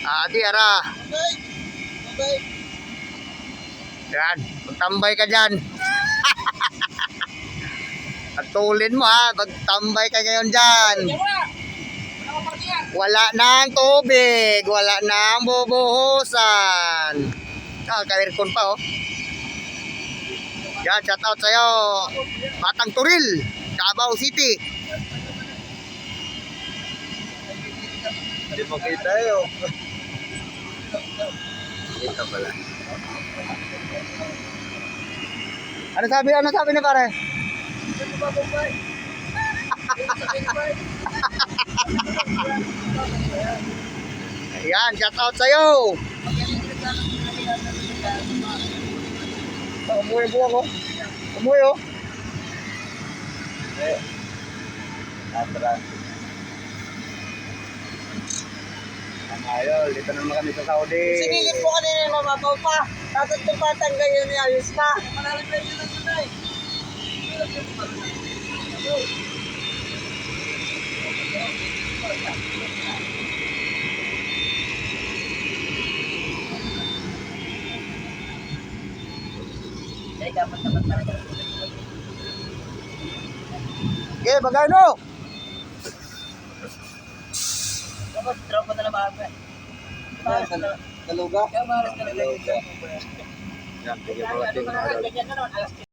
Adi, ara. Yan, magtambay ka dyan. Pagtulin mo ha, magtambay ka ngayon dyan. Wala nang tubig, wala nang bubuhusan. Ka-aircon pa oh. Yan, shout out sa'yo. Batang Turil, Davao City. Hindi makita yun. Dito pala. Ano sabi ni pare? Ayan, shout out sa'yo. Umuwi buwag oh. Umuwi oh. Atras. Ayol, dito naman kami sa Saudi. Sinilip mo kanina yung mababaw pa. Tapos tupatanggal yun yung ayos pa. Malalim na yun ang tunay. Dapat talaga. Okay, bagay no. Dapat drop mo na lang ba? Kaluga? Kaya maras talaga yun. Yan, tigil mo. Ganyan na nun.